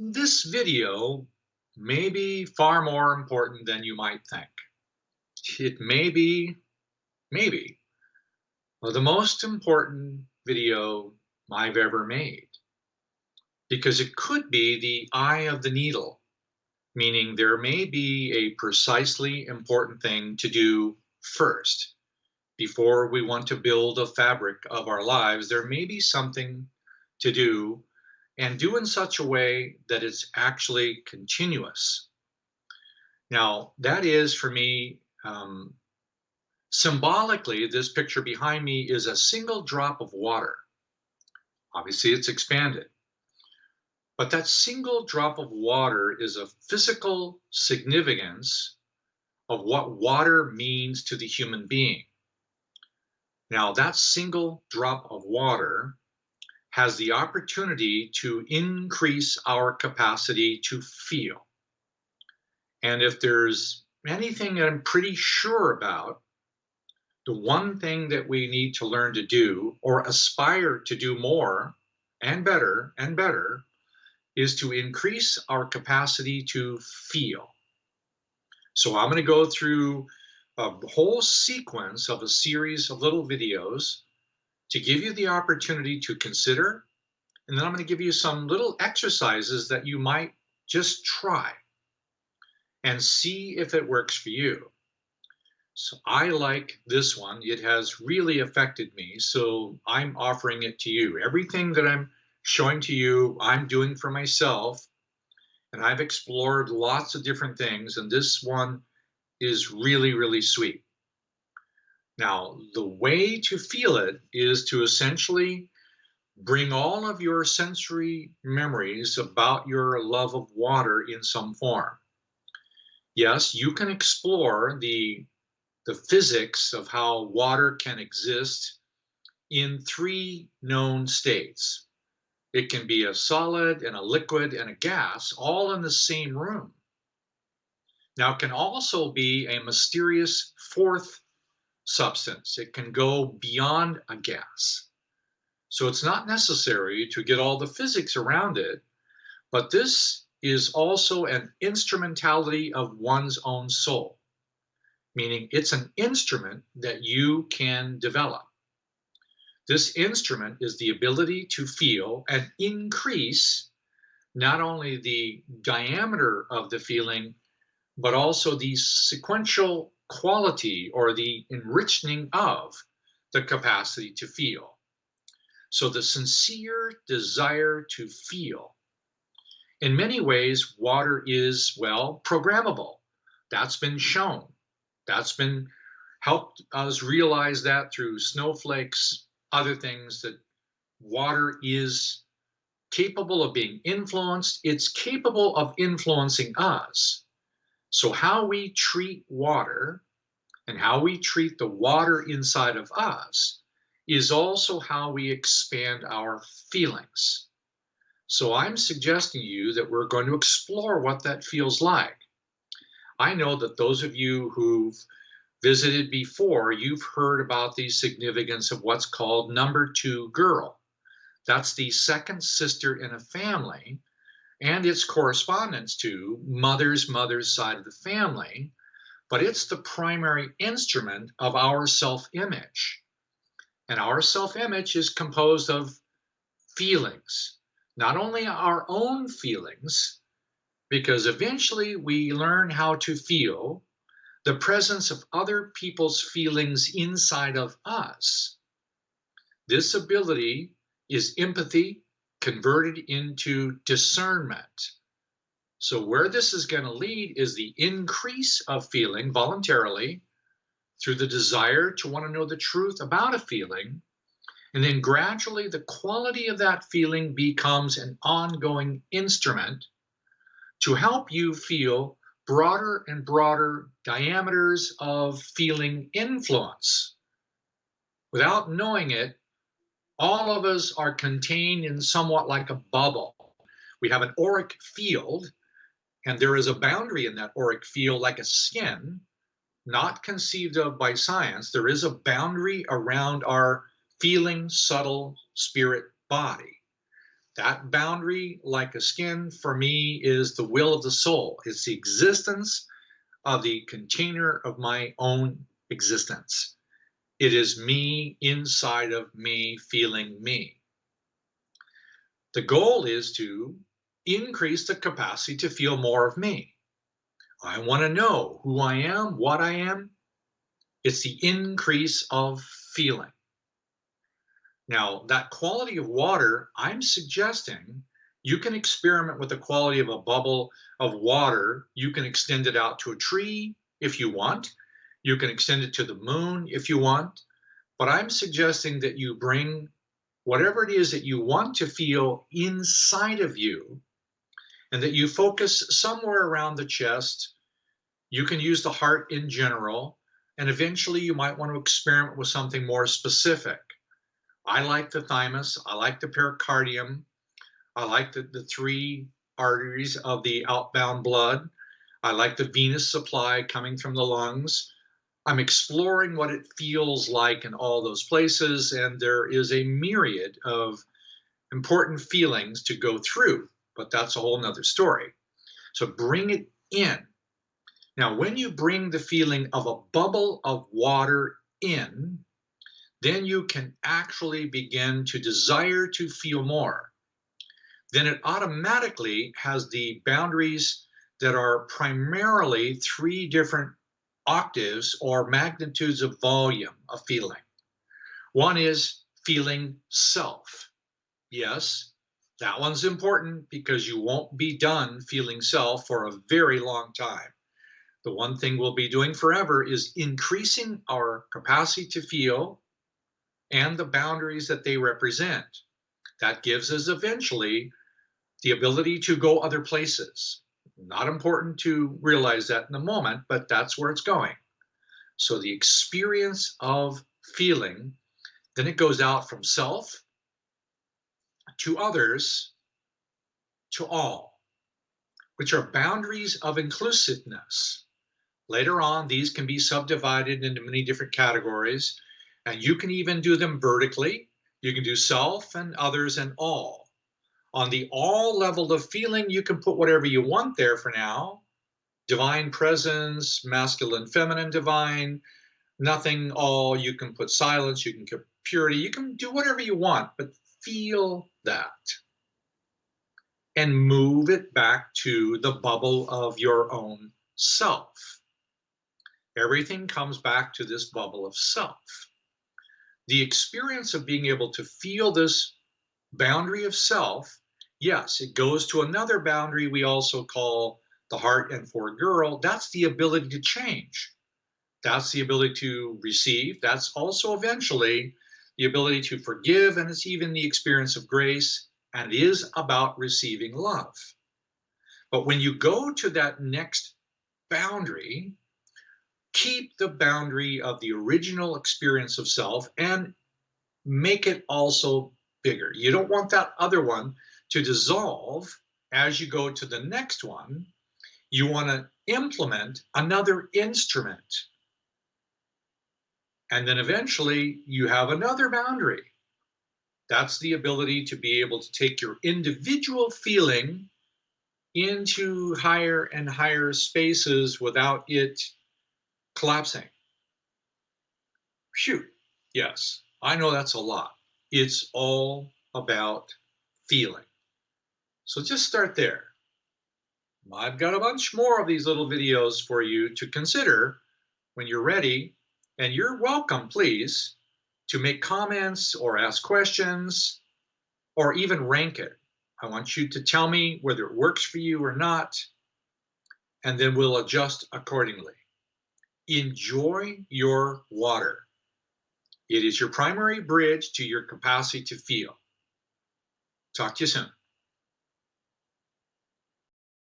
This video may be far more important than you might think. It maybe, the most important video I've ever made because it could be the eye of the needle, meaning there may be a precisely important thing to do first. Before we want to build a fabric of our lives, there may be something to do and do in such a way that it's actually continuous. Now, that is for me, symbolically, this picture behind me is a single drop of water. Obviously, it's expanded. But that single drop of water is a physical significance of what water means to the human being. Now, that single drop of water has the opportunity to increase our capacity to feel. And if there's anything that I'm pretty sure about, the one thing that we need to learn to do or aspire to do more and better is to increase our capacity to feel. So I'm going to go through a whole sequence of a series of little videos to give you the opportunity to consider. And then I'm going to give you some little exercises that you might just try and see if it works for you. So I like this one. It has really affected me. So I'm offering it to you. Everything that I'm showing to you, I'm doing for myself. And I've explored lots of different things. And this one is really, really sweet. Now, the way to feel it is to essentially bring all of your sensory memories about your love of water in some form. Yes, you can explore the physics of how water can exist in three known states. It can be a solid and a liquid and a gas, all in the same room. Now, it can also be a mysterious fourth substance. It can go beyond a gas. So it's not necessary to get all the physics around it, but this is also an instrumentality of one's own soul, meaning it's an instrument that you can develop. This instrument is the ability to feel and increase not only the diameter of the feeling, but also the sequential quality or the enriching of the capacity to feel. So the sincere desire to feel. In many ways, water is, well, programmable. That's been shown. That's been helped us realize that through snowflakes, other things, that water is capable of being influenced. It's capable of influencing us. So how we treat water and how we treat the water inside of us is also how we expand our feelings. So I'm suggesting to you that we're going to explore what that feels like. I know that those of you who've visited before, you've heard about the significance of what's called number two girl. That's the second sister in a family and its correspondence to mother's side of the family, but it's the primary instrument of our self-image. And our self-image is composed of feelings, not only our own feelings, because eventually we learn how to feel the presence of other people's feelings inside of us. This ability is empathy converted into discernment. So where this is going to lead is the increase of feeling voluntarily through the desire to want to know the truth about a feeling. And then gradually the quality of that feeling becomes an ongoing instrument to help you feel broader and broader diameters of feeling influence. Without knowing it, all of us are contained in somewhat like a bubble. We have an auric field, and there is a boundary in that auric field like a skin, not conceived of by science. There is a boundary around our feeling, subtle spirit body. That boundary, like a skin, for me is the will of the soul. It's the existence of the container of my own existence. It is me inside of me feeling me. The goal is to increase the capacity to feel more of me. I want to know who I am, what I am. It's the increase of feeling. Now, that quality of water, I'm suggesting you can experiment with the quality of a bubble of water. You can extend it out to a tree if you want. You can extend it to the moon if you want. But I'm suggesting that you bring whatever it is that you want to feel inside of you and that you focus somewhere around the chest. You can use the heart in general, and eventually you might want to experiment with something more specific. I like the thymus, I like the pericardium, I like the three arteries of the outbound blood, I like the venous supply coming from the lungs. I'm exploring what it feels like in all those places, and there is a myriad of important feelings to go through, but that's a whole nother story. So bring it in. Now, when you bring the feeling of a bubble of water in, then you can actually begin to desire to feel more. Then it automatically has the boundaries that are primarily three different octaves or magnitudes of volume of feeling. One is feeling self. Yes, that one's important because you won't be done feeling self for a very long time. The one thing we'll be doing forever is increasing our capacity to feel and the boundaries that they represent. That gives us eventually the ability to go other places. Not important to realize that in the moment, but that's where it's going. So the experience of feeling, then it goes out from self to others to all, which are boundaries of inclusiveness. Later on, these can be subdivided into many different categories, and you can even do them vertically. You can do self and others and all. On the all level of feeling, you can put whatever you want there for now. Divine presence, masculine, feminine, divine, nothing, all. You can put silence, you can put purity, you can do whatever you want, but feel that. And move it back to the bubble of your own self. Everything comes back to this bubble of self. The experience of being able to feel this boundary of self, yes, it goes to another boundary we also call the heart and for girl. That's the ability to change. That's the ability to receive. That's also eventually the ability to forgive, and it's even the experience of grace, and it is about receiving love. But when you go to that next boundary, keep the boundary of the original experience of self and make it also bigger. You don't want that other one to dissolve as you go to the next one. You want to implement another instrument. And then eventually you have another boundary. That's the ability to be able to take your individual feeling into higher and higher spaces without it collapsing. Phew, yes, I know that's a lot. It's all about feeling. So just start there. I've got a bunch more of these little videos for you to consider when you're ready, and you're welcome, please, to make comments or ask questions or even rank it. I want you to tell me whether it works for you or not, and then we'll adjust accordingly. Enjoy your water. It is your primary bridge to your capacity to feel. Talk to you soon.